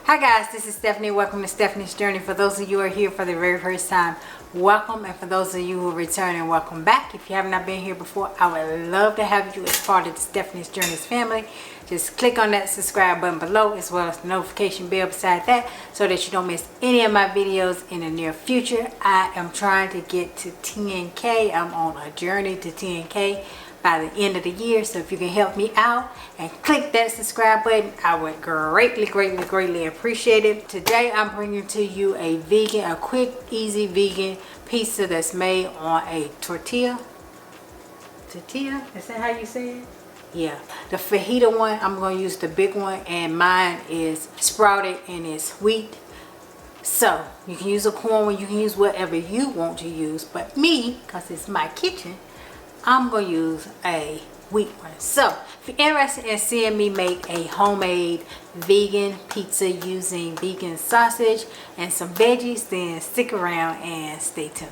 Hi guys, this is Stephanie. Welcome to Stephanie's Journey. For those of you who are here for the very first time, welcome. And for those of you who are returning, welcome back. If you have not been here before, I would love to have you as part of the Stephanie's Journey's family. Just click on that subscribe button below, as well as the notification bell beside that, so that you don't miss any of my videos in the near future. I am trying to get to 10K. I'm on a journey to 10K by the end of the year. So if you can help me out and click that subscribe button, I would greatly appreciate it. Today I'm bringing to you a quick, easy vegan pizza that's made on a tortilla. Tortilla? Is that how you say it? Yeah. The fajita one, I'm going to use the big one, and mine is sprouted and it's wheat. So you can use a corn one, you can use whatever you want to use, but me, because it's my kitchen, I'm going to use a wheat one. So if you're interested in seeing me make a homemade vegan pizza using vegan sausage and some veggies, then stick around and stay tuned.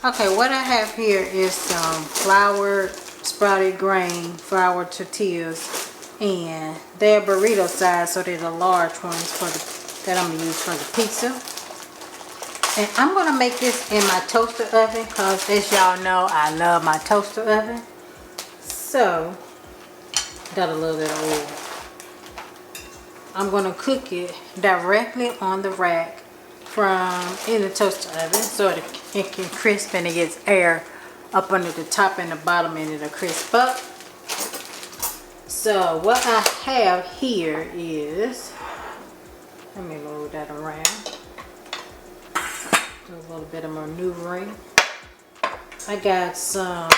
Okay, what I have here is some flour, sprouted grain, flour tortillas, and they're burrito size, so they're the large ones for that I'm going to use for the pizza. And I'm going to make this in my toaster oven because, as y'all know, I love my toaster oven. So, got a little bit of oil. I'm going to cook it directly on the rack in the toaster oven so it can crisp and it gets air up under the top and the bottom, and it'll crisp up. So, what I have here is, let me move that around. Do a little bit of maneuvering. I got some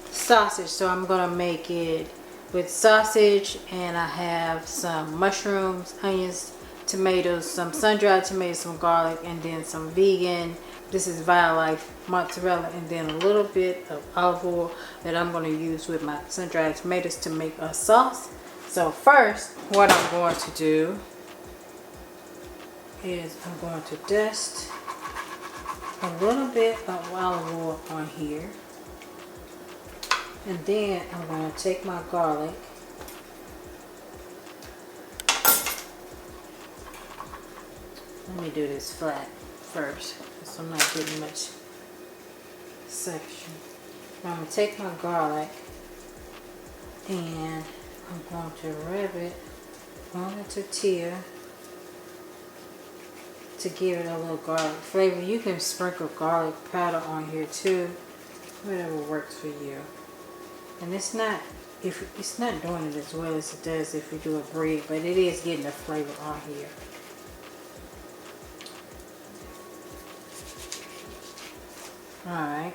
sausage, so I'm gonna make it with sausage, and I have some mushrooms, onions, tomatoes, some sun-dried tomatoes, some garlic, and then some vegan, this is Life mozzarella, and then a little bit of olive oil that I'm going to use with my sun-dried tomatoes to make a sauce. So first, what I'm going to do is I'm going to dust a little bit of olive oil on here, and then I'm going to take my garlic let me do this flat first because I'm not getting much section. I'm going to take my garlic and I'm going to rub it on the tortilla to give it a little garlic flavor. You can sprinkle garlic powder on here too, whatever works for you. And it's not doing it as well as it does if you do a bread, but it is getting the flavor on here. Alright.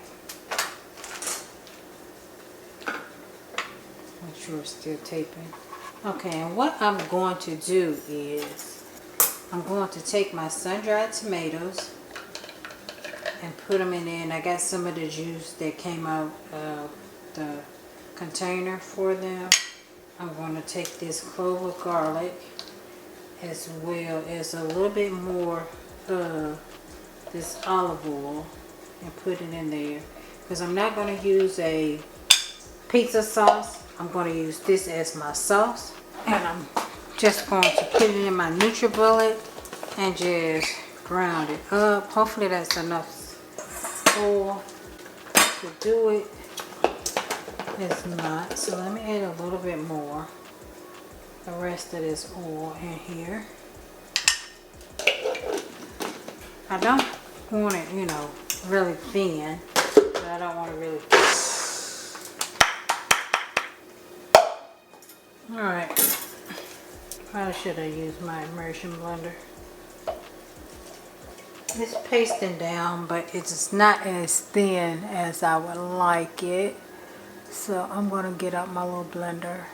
Make sure it's still taping. Okay, and what I'm going to do is I'm going to take my sun-dried tomatoes and put them in there, and I got some of the juice that came out of the container for them. I'm going to take this clove garlic as well as a little bit more of this olive oil and put it in there, because I'm not going to use a pizza sauce. I'm going to use this as my sauce, and I'm just going to put it in my NutriBullet and just ground it up. Hopefully that's enough oil to do it. It's not, so let me add a little bit more. The rest of this oil in here. I don't want it, you know, really thin, but I don't want it really thick. Alright. Probably should have used my immersion blender. It's pasting down, but it's not as thin as I would like it. So I'm going to get out my little blender.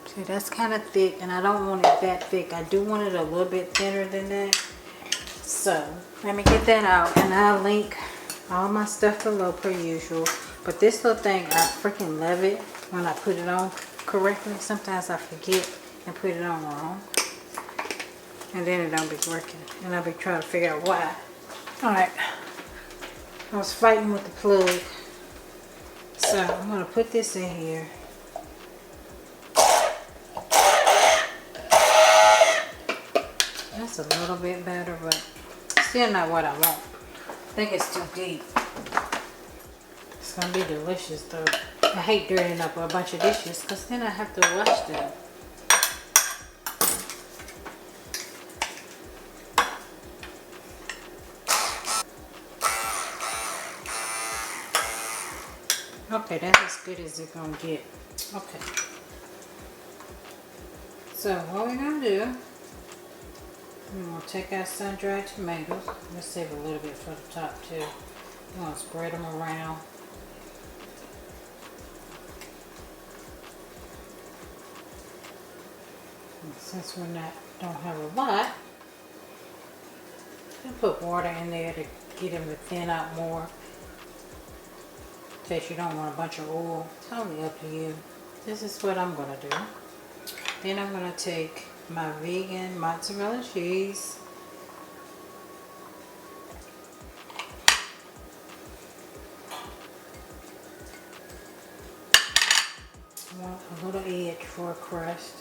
See, that's kind of thick, and I don't want it that thick. I do want it a little bit thinner than that. So let me get that out, and I'll link all my stuff below per usual. But this little thing, I freaking love it when I put it on correctly. Sometimes I forget and put it on wrong, and then it don't be working, and I'll be trying to figure out why. Alright, I was fighting with the plug, so I'm going to put this in here. That's a little bit better, but still not what I want. I think it's too deep. It's gonna be delicious though. I hate dirtying up a bunch of dishes because then I have to wash them. Okay, that's as good as it's gonna get. Okay. So what we're gonna do, we're gonna take our sun-dried tomatoes. Let's save a little bit for the top too. We're gonna spread them around. And since we don't have a lot, I'll put water in there to get them to thin out more. In case you don't want a bunch of oil, totally up to you. This is what I'm gonna do. Then I'm gonna take my vegan mozzarella cheese. I want a little edge for a crust,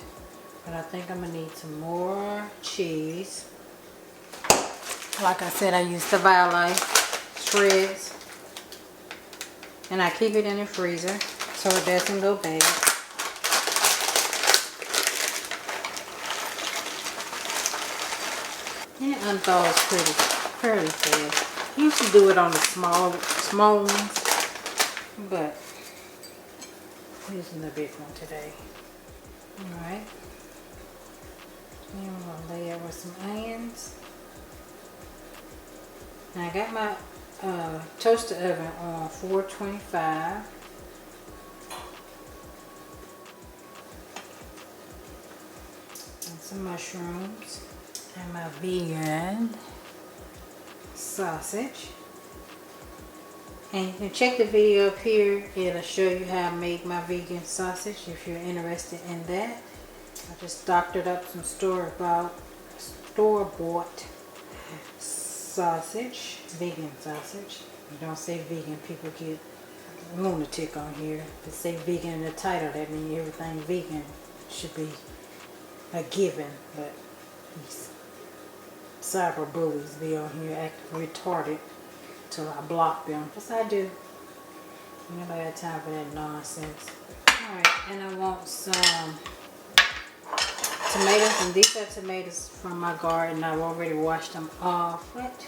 but I think I'm gonna need some more cheese. Like I said, I use the Life shreds, and I keep it in the freezer so it doesn't go bad. And it unthaws fairly fast. I usually do it on the small ones, but I'm using the big one today. Alright. Then we're going to lay it with some onions. Now I got my toaster oven on 425. And some mushrooms. And my vegan sausage. And you can check the video up here. It'll show you how I made my vegan sausage if you're interested in that. I just doctored up some store-bought sausage, vegan sausage. You don't say vegan, people get lunatic on here. If they say vegan in the title, that means everything vegan should be a given. But these cyber bullies be on here acting retarded till I block them, because I do. Nobody got time for that nonsense. Alright, and I want some tomatoes, and these are tomatoes from my garden. I've already washed them off, but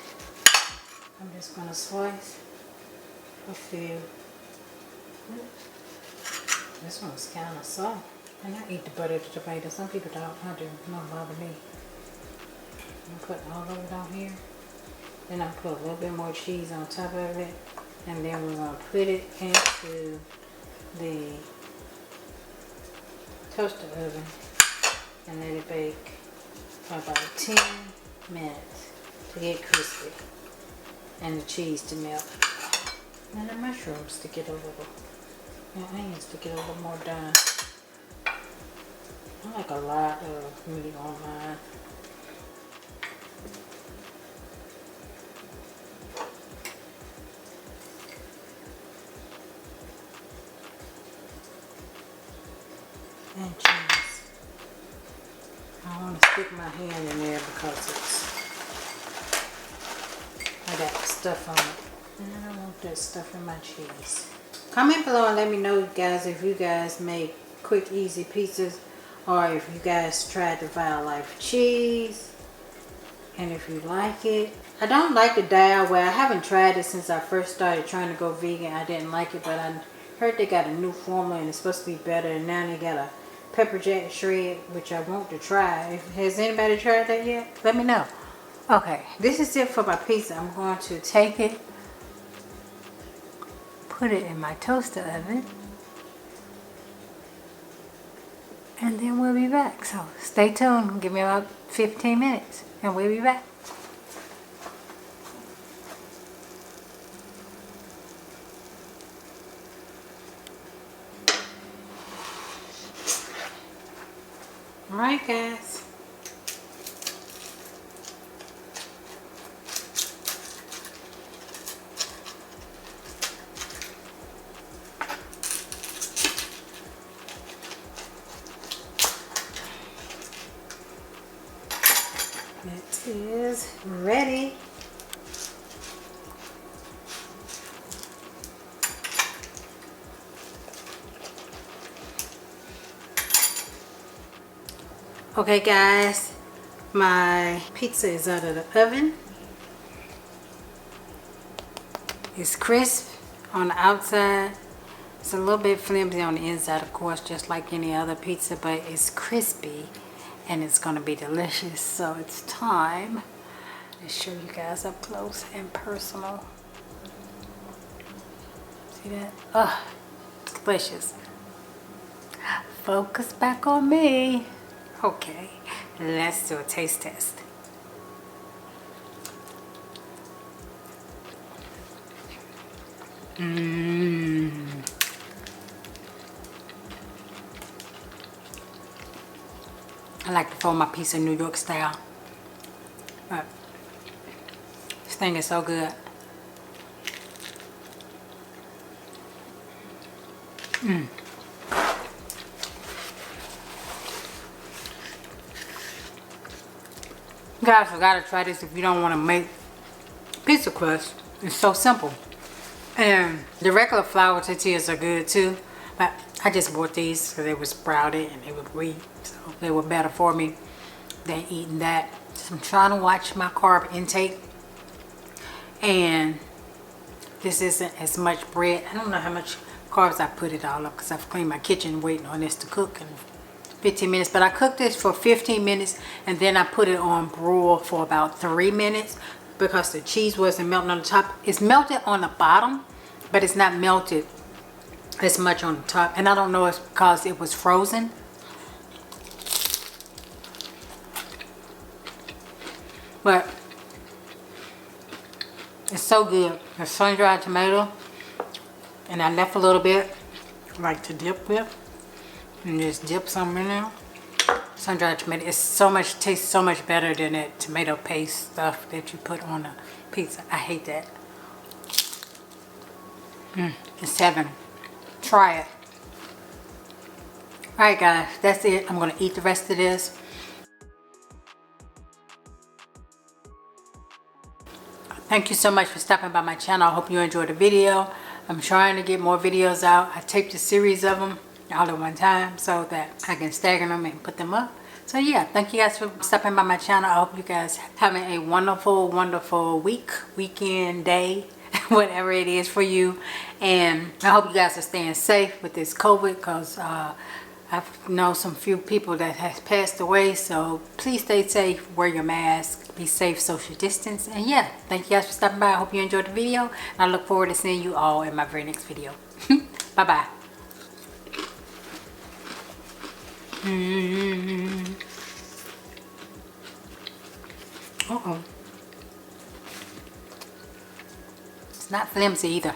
I'm just going to slice a few. This one's kind of soft, and I eat the buttered tomato. Some people don't. I do. It don't bother me. I'm putting all of it on here. Then I'll put a little bit more cheese on top of it, and then we're going to put it into the toaster oven and let it bake for about 10 minutes to get crispy and the cheese to melt, and the mushrooms to get a little, and onions to get a little more done. I like a lot of meat on mine. And cheese. I don't want to stick my hand in there because I got stuff on it. And I don't want that stuff in my cheese. Comment below and let me know, guys, if you guys make quick, easy pizzas, or if you guys tried the Life cheese, and if you like it. I don't like the dial where I haven't tried it since I first started trying to go vegan. I didn't like it, but I heard they got a new formula and it's supposed to be better, and now they got a pepper jack shred, which I want to try. Has anybody tried that yet? Let me know. Okay, this is it for my pizza. I'm going to take it, put it in my toaster oven, and then we'll be back. So stay tuned. Give me about 15 minutes and we'll be back. Alright, guys. This is ready. Okay guys, my pizza is out of the oven. It's crisp on the outside. It's a little bit flimsy on the inside, of course, just like any other pizza, but it's crispy and it's gonna be delicious. So it's time to show you guys up close and personal. See that? Oh, it's delicious. Focus back on me. Okay, let's do a taste test. I like to fold my pizza New York style. But this thing is so good. Guys, I gotta try this if you don't want to make pizza crust. It's so simple. And the regular flour tortillas are good too, but I just bought these because they were sprouted and they were green, so they were better for me than eating that. So I'm trying to watch my carb intake, and this isn't as much bread. I don't know how much carbs I put it all up because I've cleaned my kitchen waiting on this to cook in 15 minutes, but I cooked this for 15 minutes and then I put it on broil for about 3 minutes because the cheese wasn't melting on the top. It's melted on the bottom, but it's not melted as much on the top, and I don't know if it's because it was frozen. But it's so good. The sun-dried tomato, and I left a little bit like to dip with, and just dip some in there. Sun-dried tomato is so much, tastes so much better than that tomato paste stuff that you put on a pizza. I hate that. It's heaven. Try it. Alright guys, that's it. I'm gonna eat the rest of this. Thank you so much for stopping by my channel. I hope you enjoyed the video. I'm trying to get more videos out. I taped a series of them all at one time so that I can stagger them and put them up. So yeah, thank you guys for stopping by my channel. I hope you guys having a wonderful, wonderful week, weekend, day, whatever it is for you. And I hope you guys are staying safe with this COVID, because I've known some few people that has passed away. So please stay safe, wear your mask, be safe, social distance. And yeah, thank you guys for stopping by. I hope you enjoyed the video. And I look forward to seeing you all in my very next video. Bye-bye. Uh-oh. It's not flimsy either.